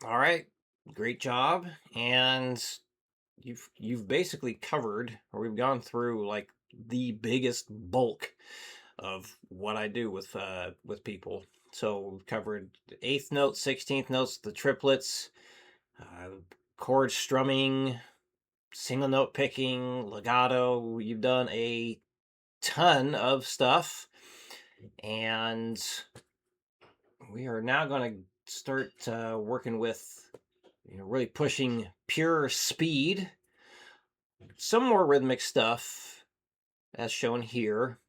All right, great job. And you've basically covered, or we've gone through like the biggest bulk of what I do with people. So we've covered the eighth notes, 16th notes, the triplets, uh, chord strumming, single note picking, legato. You've done a ton of stuff, and we are now going to start working with really pushing pure speed, some more rhythmic stuff as shown here.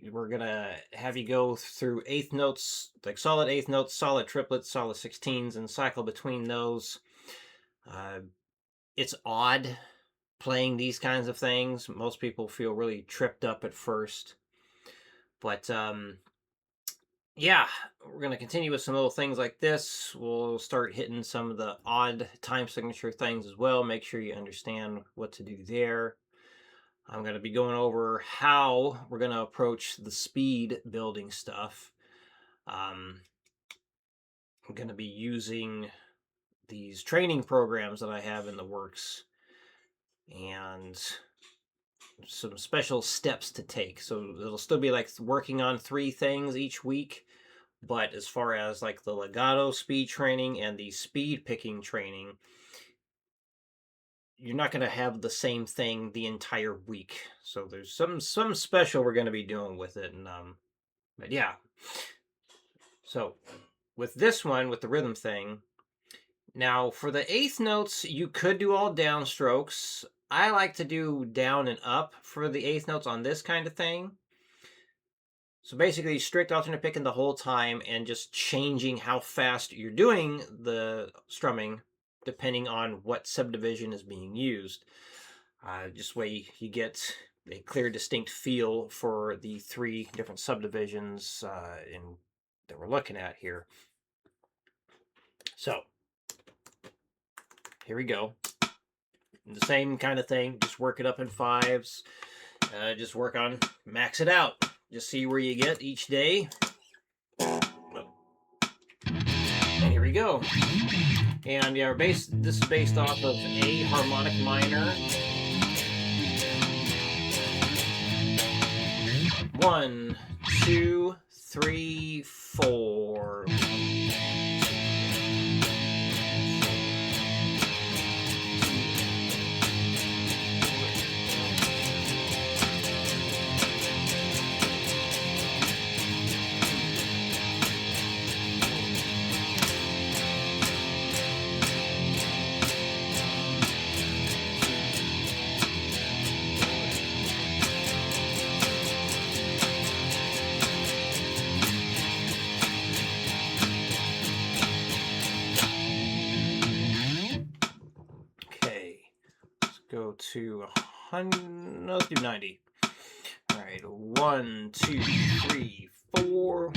We're gonna have you go through eighth notes, like solid eighth notes, solid triplets, solid 16s, and cycle between those. uh, it's odd playing these kinds of things. Most people feel really tripped up at first, but yeah, we're going to continue with some little things like this. We'll start hitting some of the odd time signature things as well. Make sure you understand what to do there. I'm going to be going over how we're going to approach the speed building stuff. I'm going to be using these training programs that I have in the works and some special steps to take. So it'll still be like working on 3 things each week. But as far as like the legato speed training and the speed picking training, you're not going to have the same thing the entire week. So there's some special we're going to be doing with it, and but yeah. So with this one, with the rhythm thing, now for the eighth notes, you could do all downstrokes. I like to do down and up for the eighth notes on this kind of thing. So basically, strict alternate picking the whole time and just changing how fast you're doing the strumming depending on what subdivision is being used. Just way you get a clear, distinct feel for the 3 different subdivisions that we're looking at here. So here we go. The same kind of thing. Just work it up in 5s. Just work on max it out. Just see where you get each day. And here we go. And yeah, this is based off of A harmonic minor. 1, 2, 3, 4. Go to 100. Let's do 90. All right, 1, 2, 3, 4.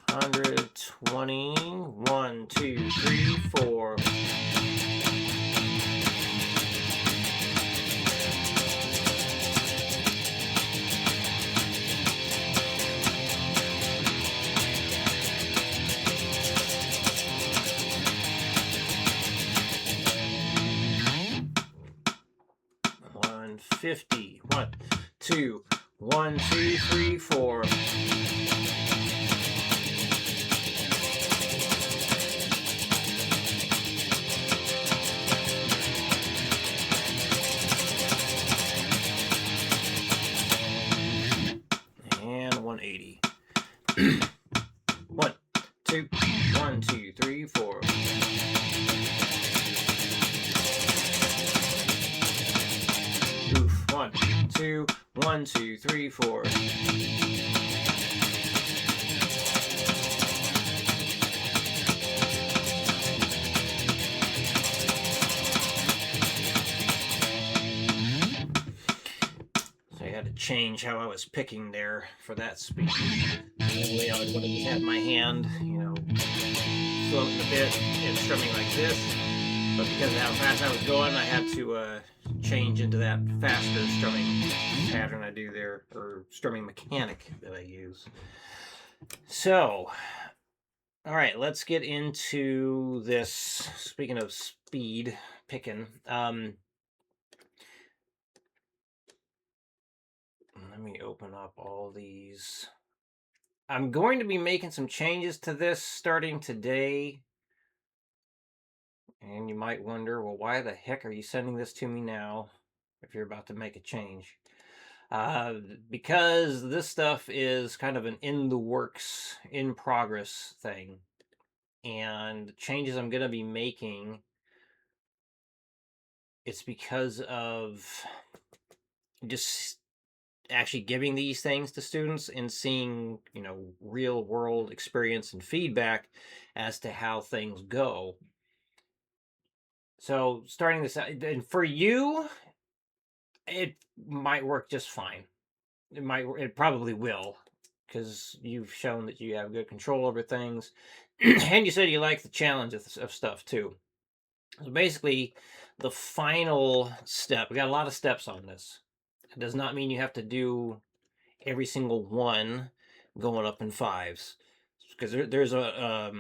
Hundred 20. 1, 2, 3, 4. $150. 1, 2, 1, 2, 3, 4. And 180. 1, 2, 1, 2, 3, 4. Oof. 1, 2, 1, 2, 3, 4. So had to change how I was picking there for that speed. Normally I would want to just have my hand, floating a bit and strumming like this. But because of how fast I was going, I had to change into that faster strumming pattern I do there, or strumming mechanic that I use. So, all right, let's get into this. Speaking of speed picking, let me open up all these. I'm going to be making some changes to this starting today. And you might wonder, well, why the heck are you sending this to me now if you're about to make a change? Because this stuff is kind of an in the works, in progress thing. And the changes I'm going to be making, it's because of just actually giving these things to students and seeing, real world experience and feedback as to how things go. So starting this out, and for you, it might work just fine. It probably will, because you've shown that you have good control over things, and you said you like the challenge of stuff too. So basically, the final step, we got a lot of steps on this. It does not mean you have to do every single one going up in fives, because there's a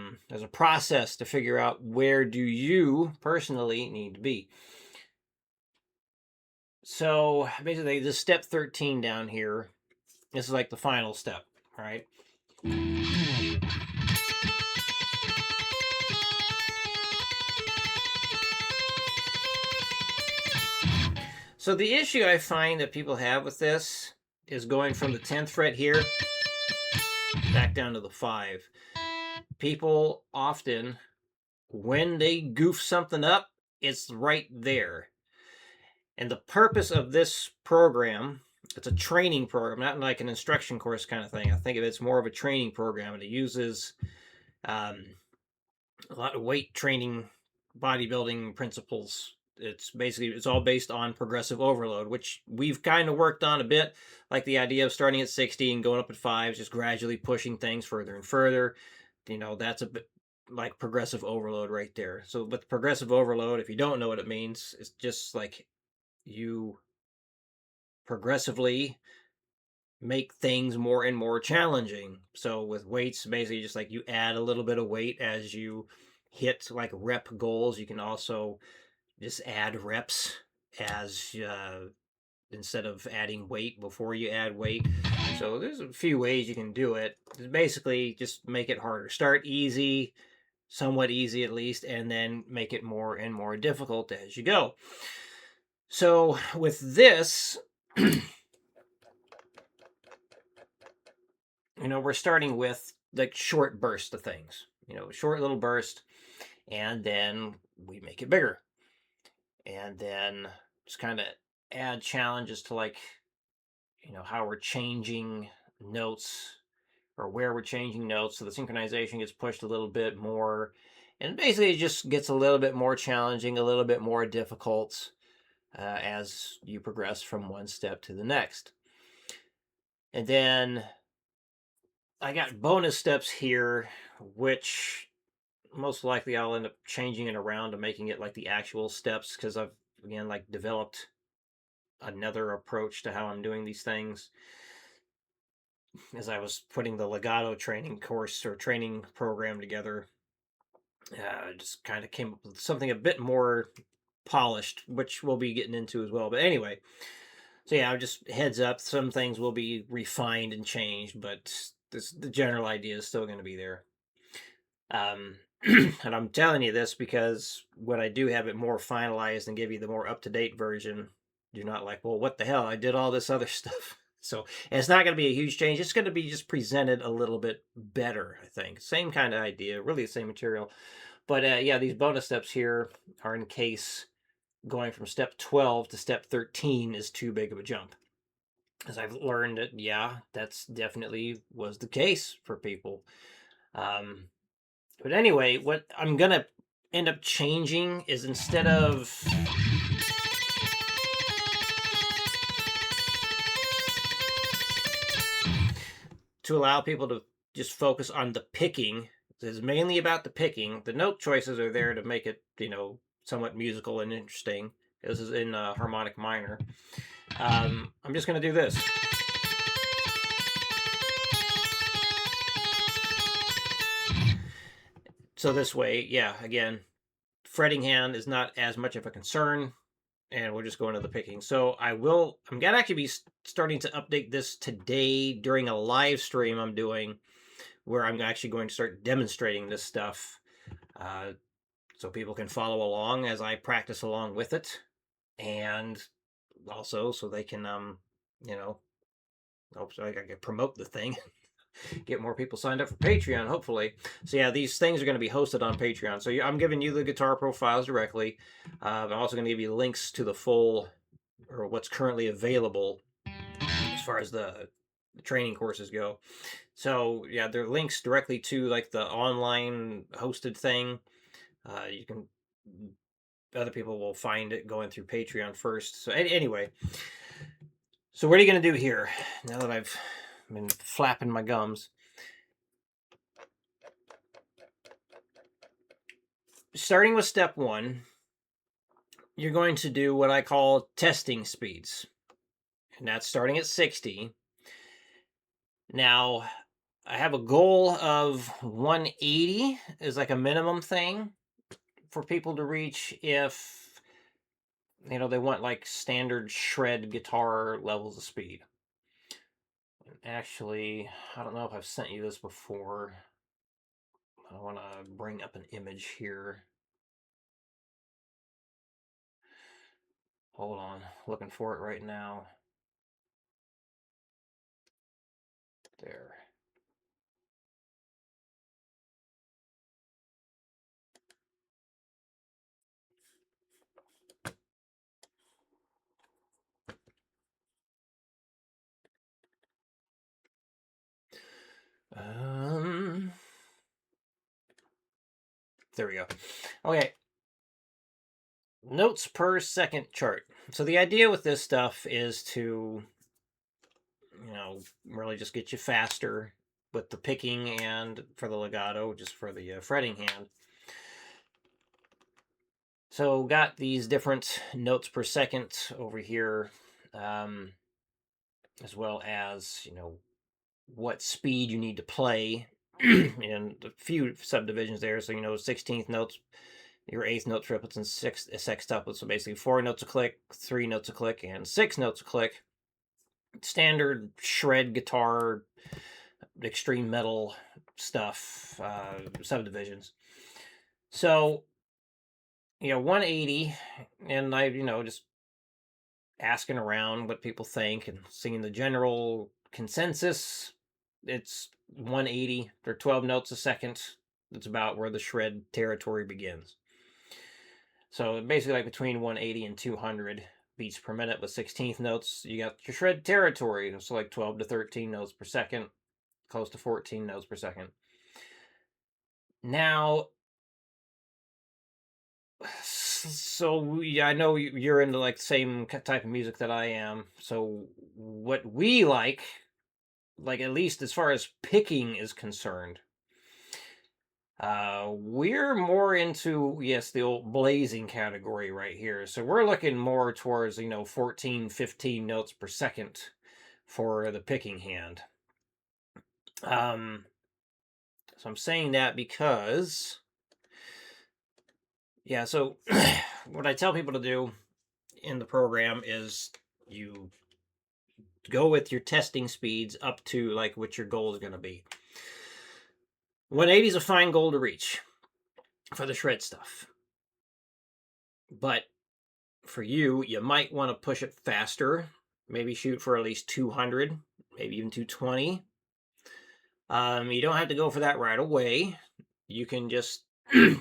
process to figure out where do you personally need to be. So basically, this step 13 down here, this is like the final step, right? So the issue I find that people have with this is going from the 10th fret here back down to the 5. People often, when they goof something up, it's right there. And the purpose of this program, it's a training program, not like an instruction course kind of thing. I think of it's more of a training program, and it uses a lot of weight training, bodybuilding principles. It's all based on progressive overload, which we've kind of worked on a bit, like the idea of starting at 60 and going up at 5s, just gradually pushing things further and further. That's a bit like progressive overload right there. So with progressive overload, if you don't know what it means, it's just like you progressively make things more and more challenging. So with weights, basically just like you add a little bit of weight as you hit like rep goals. You can also just add reps as instead of adding weight before you add weight. So there's a few ways you can do it. Basically, just make it harder. Start easy, somewhat easy at least, and then make it more and more difficult as you go. So with this, we're starting with like short bursts of things, short little burst, and then we make it bigger. And then just kind of add challenges to like, how we're changing notes or where we're changing notes. So the synchronization gets pushed a little bit more. And basically it just gets a little bit more challenging, a little bit more difficult as you progress from one step to the next. And then I got bonus steps here, which most likely I'll end up changing it around to making it like the actual steps, because I've again like developed another approach to how I'm doing these things. As I was putting the legato training course or training program together, I just kind of came up with something a bit more polished, which we'll be getting into as well. But anyway, so yeah, just heads up, some things will be refined and changed, but the general idea is still going to be there. And I'm telling you this because when I do have it more finalized and give you the more up-to-date version, you're not like, well, what the hell? I did all this other stuff. So it's not going to be a huge change. It's going to be just presented a little bit better, I think. Same kind of idea, really the same material. But yeah, these bonus steps here are in case going from step 12 to step 13 is too big of a jump. As I've learned that, yeah, that's definitely was the case for people. But anyway, what I'm going to end up changing is instead of to allow people to just focus on the picking. It's mainly about the picking. The note choices are there to make it, somewhat musical and interesting. This is in harmonic minor. I'm just going to do this. So this way, yeah, again, fretting hand is not as much of a concern, and we'll just go into the picking. So I'm gonna actually be starting to update this today during a live stream I'm doing, where I'm actually going to start demonstrating this stuff, so people can follow along as I practice along with it, and also so they can, hope so I can promote the thing. Get more people signed up for Patreon, hopefully. So yeah, these things are going to be hosted on Patreon. So I'm giving you the guitar profiles directly. I'm also going to give you links to the full, or what's currently available as far as the training courses go. So yeah, there are links directly to like the online hosted thing. You can, other people will find it going through Patreon first. So anyway, so what are you going to do here now that I've been flapping my gums? Starting with step 1, you're going to do what I call testing speeds. And that's starting at 60. Now, I have a goal of 180 is like a minimum thing for people to reach if, they want like standard shred guitar levels of speed. Actually, I don't know if I've sent you this before. I want to bring up an image here. Hold on, looking for it right now. There. There we go. Okay. Notes per second chart. So the idea with this stuff is to, really just get you faster with the picking and for the legato, just for the fretting hand. So got these different notes per second over here, as well as, what speed you need to play and a few subdivisions there. So, 16th notes, your 8th note triplets, and 6th sextuplets. So basically 4 notes a click, 3 notes a click, and 6 notes a click. Standard shred guitar, extreme metal stuff, subdivisions. So, 180, and I, just asking around what people think and seeing the general consensus. It's 180 or 12 notes a second. That's about where the shred territory begins. So basically like between 180 and 200 beats per minute with 16th notes. You got your shred territory. So like 12 to 13 notes per second, close to 14 notes per second. Now, so yeah, I know you're into like the same type of music that I am. So what we like at least as far as picking is concerned, we're more into, yes, the old blazing category right here. So we're looking more towards, 14, 15 notes per second for the picking hand. So I'm saying that because, yeah, so what I tell people to do in the program is you go with your testing speeds up to like what your goal is going to be. 180 is a fine goal to reach for the shred stuff. But for you, you might want to push it faster. Maybe shoot for at least 200, maybe even 220. You don't have to go for that right away. You can just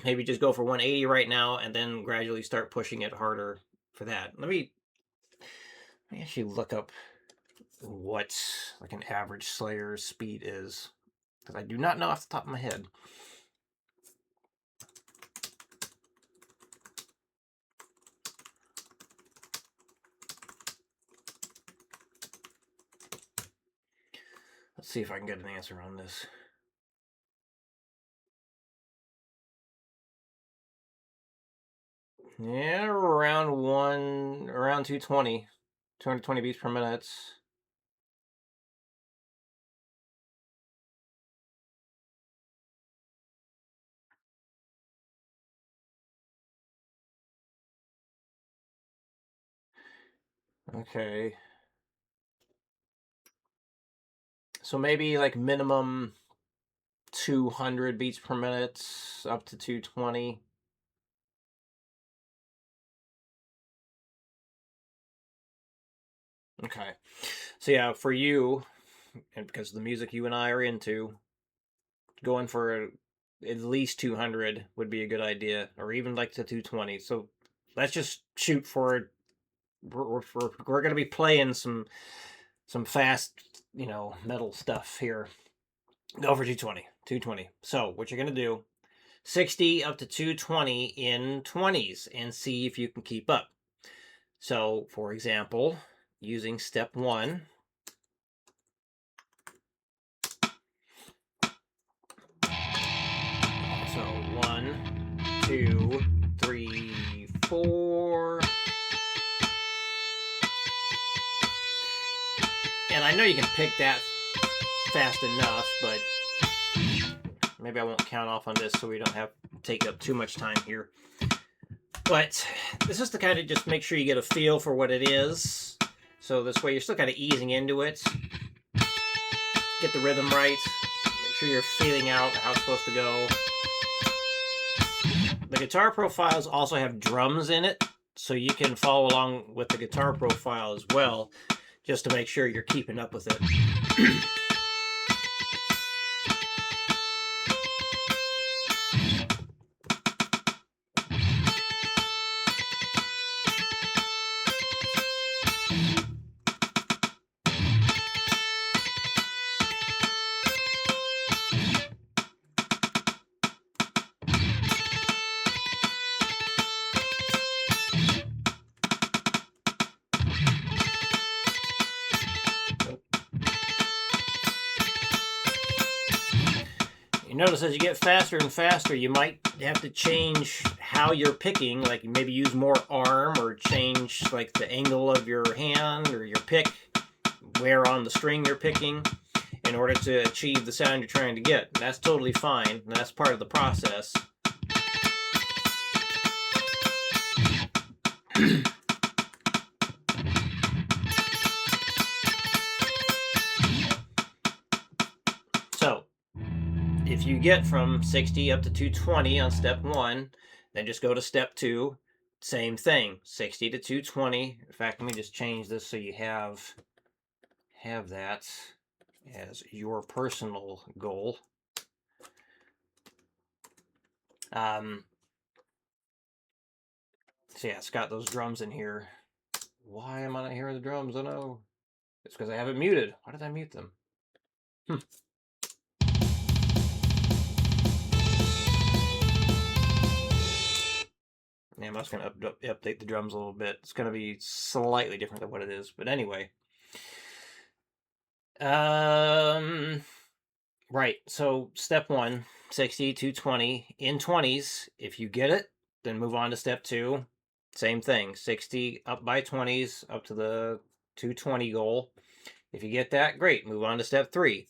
maybe just go for 180 right now and then gradually start pushing it harder for that. Let me actually look up what like an average Slayer's speed is, because I do not know off the top of my head. Let's see if I can get an answer on this. Yeah, around 220 beats per minute. Okay. So maybe like minimum 200 beats per minute up to 220. Okay. So yeah, for you, and because of the music you and I are into, going for at least 200 would be a good idea, or even like to 220. So let's just shoot for. We're going to be playing some fast, metal stuff here. Go for 220. 220. So what you're going to do, 60 up to 220 in 20s, and see if you can keep up. So, for example, using step 1, so 1, 2, 3, 4. And I know you can pick that fast enough, but maybe I won't count off on this so we don't have to take up too much time here. But this is to kind of just make sure you get a feel for what it is. So this way you're still kind of easing into it. Get the rhythm right. Make sure you're feeling out how it's supposed to go. The guitar profiles also have drums in it, so you can follow along with the guitar profile as well, just to make sure you're keeping up with it. You notice as you get faster and faster, you might have to change how you're picking, like maybe use more arm or change like the angle of your hand or your pick, where on the string you're picking in order to achieve the sound you're trying to get. That's totally fine. That's part of the process. So, if you get from 60 up to 220 on step 1, then just go to step 2. Same thing, 60 to 220. In fact, let me just change this so you have that as your personal goal. So yeah, it's got those drums in here. Why am I not hearing the drums? Oh no. It's because I have it muted. Why did I mute them? Yeah, I'm just going to update the drums a little bit. It's going to be slightly different than what it is. But anyway. Right. So step 1, 60, 220. In 20s, if you get it, then move on to step 2. Same thing. 60 up by 20s up to the 220 goal. If you get that, great. Move on to step 3.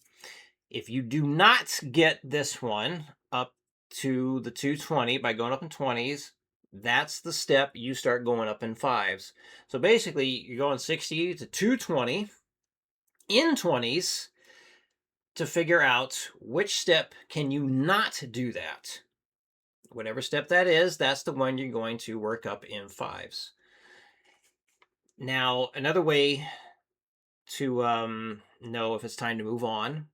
If you do not get this one up to the 220 by going up in 20s, that's the step you start going up in 5s. So basically, you're going 60 to 220 in 20s to figure out which step can you not do that. Whatever step that is, that's the one you're going to work up in 5s. Now, another way to know if it's time to move on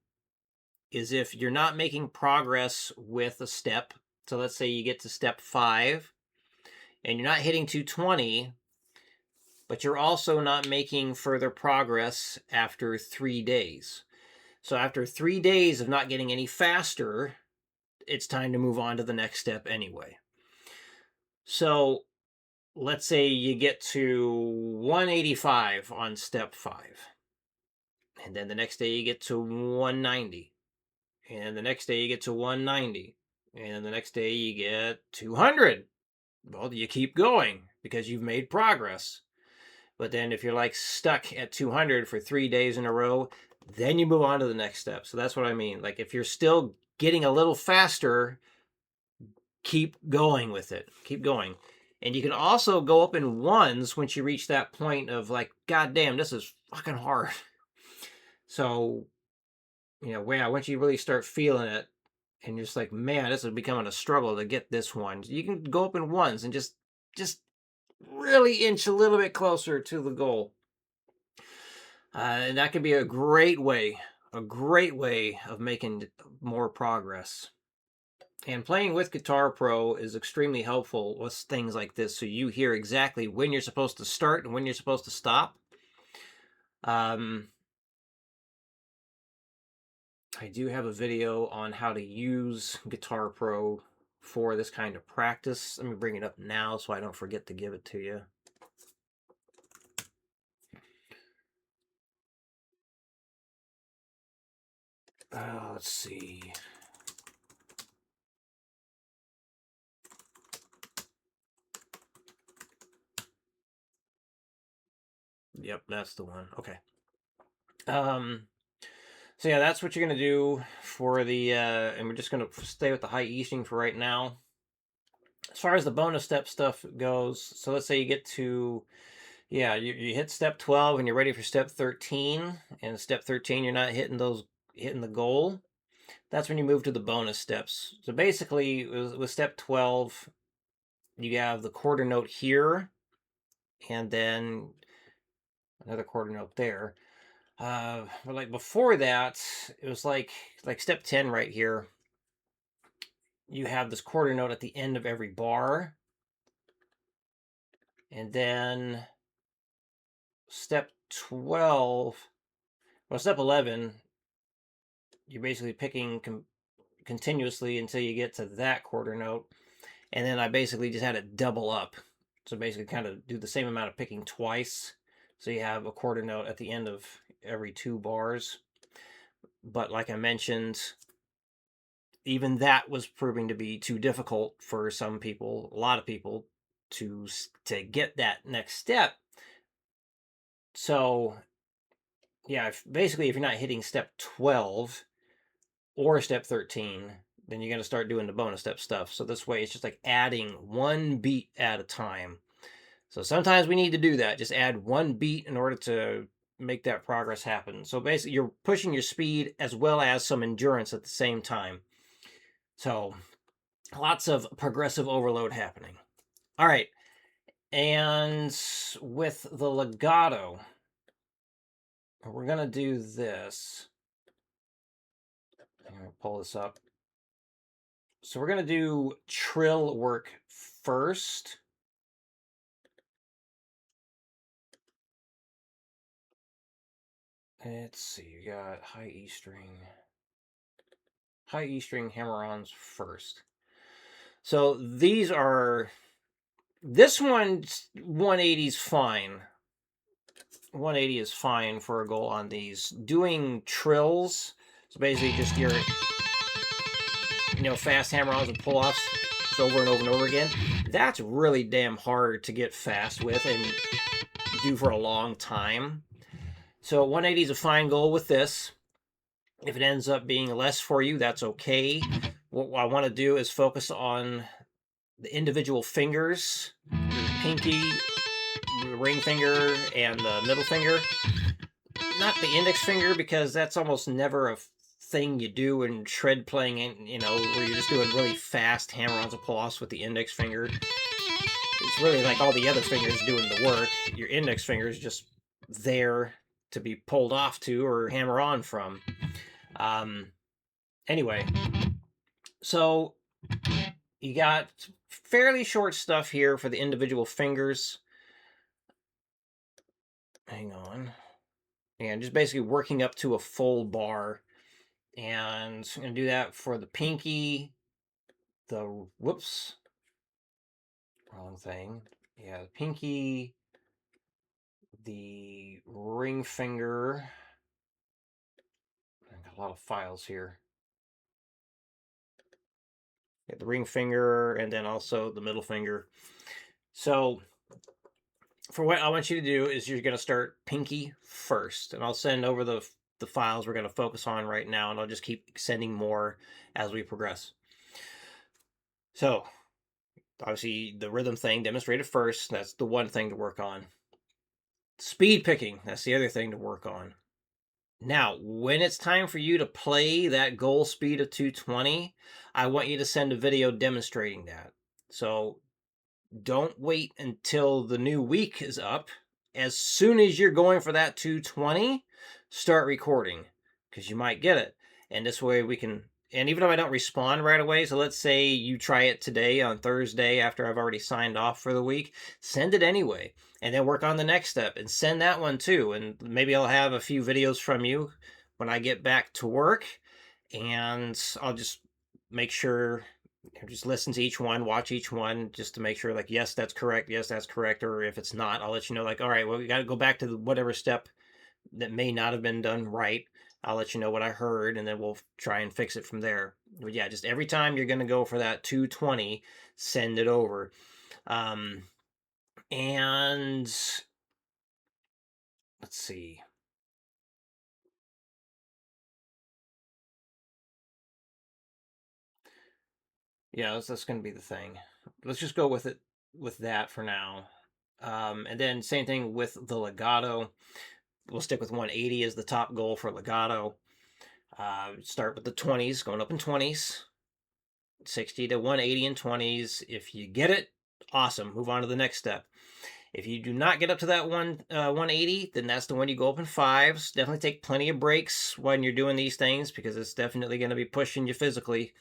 is if you're not making progress with a step. So let's say you get to step 5 and you're not hitting 220, but you're also not making further progress after 3 days. So after 3 days of not getting any faster, it's time to move on to the next step anyway. So let's say you get to 185 on step 5. And then the next day you get to 190. And the next day you get to 190. And the next day you get 200. Well, you keep going because you've made progress. But then if you're like stuck at 200 for 3 days in a row, then you move on to the next step. So that's what I mean. Like if you're still getting a little faster, keep going with it. Keep going. And you can also go up in ones once you reach that point of like, God damn, this is fucking hard. So, once you really start feeling it and you're just like, man, this is becoming a struggle to get this one, you can go up in ones and just really inch a little bit closer to the goal. And that can be a great way of making more progress. And playing with Guitar Pro is extremely helpful with things like this, so you hear exactly when you're supposed to start and when you're supposed to stop. I do have a video on how to use Guitar Pro for this kind of practice. Let me bring it up now so I don't forget to give it to you. Let's see. Yep, that's the one. Okay. So yeah, that's what you're gonna do for the, and we're just gonna stay with the high E string for right now. As far as the bonus step stuff goes, so let's say you get to, you hit step 12 and you're ready for step 13, and step 13 you're not hitting the goal. That's when you move to the bonus steps. So basically, with step 12, you have the quarter note here, and then another quarter note there. But like before that, it was like step 10 right here. You have this quarter note at the end of every bar. And then step 12, step 11, you're basically picking continuously until you get to that quarter note. And then I basically just had it double up. So basically kind of do the same amount of picking twice. So you have a quarter note at the end of every 2 bars. But like I mentioned, even that was proving to be too difficult for some people, a lot of people, to get that next step. So yeah, basically if you're not hitting step 12 or step 13, then you're going to start doing the bonus step stuff. So this way it's just like adding one beat at a time. So sometimes we need to do that, just add one beat in order to make that progress happen. So basically you're pushing your speed as well as some endurance at the same time. So lots of progressive overload happening. All right. And with the legato, we're going to do this. I'm going to pull this up. So we're going to do trill work first. Let's see, we got high E string hammer-ons first. So these are, this one's 180 is fine. 180 is fine for a goal on these. Doing trills, so basically just your, fast hammer-ons and pull-offs over and over and over again. That's really damn hard to get fast with and do for a long time. So 180 is a fine goal with this. If it ends up being less for you, that's okay. What I want to do is focus on the individual fingers, the pinky, the ring finger, and the middle finger. Not the index finger, because that's almost never a thing you do in shred playing, where you're just doing really fast hammer-ons and pull-offs with the index finger. It's really like all the other fingers doing the work. Your index finger is just there to be pulled off to or hammer on from. Anyway, so you got fairly short stuff here for the individual fingers. Hang on. And just basically working up to a full bar. And I'm going to do that for the pinky, the, whoops, wrong thing. Yeah, the pinky, the ring finger, a lot of files here. Get the ring finger and then also the middle finger. So for what I want you to do is you're going to start pinky first, and I'll send over the files we're going to focus on right now, and I'll just keep sending more as we progress. So obviously the rhythm thing demonstrated first. That's the one thing to work on. Speed picking, that's the other thing to work on. Now, when it's time for you to play that goal speed of 220, I want you to send a video demonstrating that. So don't wait until the new week is up. As soon as you're going for that 220, start recording, because you might get it. And this way we can, and even if I don't respond right away, so let's say you try it today on Thursday after I've already signed off for the week, send it anyway, and then work on the next step and send that one too. And maybe I'll have a few videos from you when I get back to work, and I'll just make sure, just listen to each one, watch each one, just to make sure, like, yes, that's correct, yes, that's correct. Or if it's not, I'll let you know, like, all right, well, we got to go back to whatever step that may not have been done right. I'll let you know what I heard, and then we'll try and fix it from there. But yeah, just every time you're going to go for that 220, send it over. And let's see. Yeah, that's going to be the thing. Let's just go with it, with that for now. And then same thing with the legato. We'll stick with 180 as the top goal for legato. Start with the 20s, going up in 20s, 60 to 180 in 20s. If you get it, awesome. Move on to the next step. If you do not get up to that 180, then that's the one you go up in fives. Definitely take plenty of breaks when you're doing these things, because it's definitely going to be pushing you physically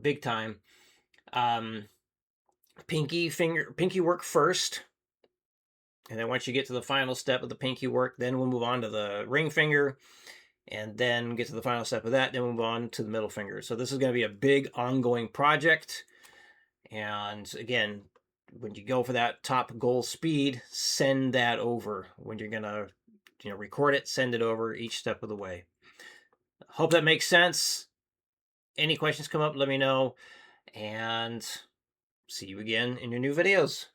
big time. Pinky work first. And then once you get to the final step of the pinky work, then we'll move on to the ring finger, and then get to the final step of that, then we'll move on to the middle finger. So this is going to be a big ongoing project. And again, when you go for that top goal speed, send that over. When you're going to record it, send it over each step of the way. Hope that makes sense. Any questions come up, let me know. And see you again in your new videos.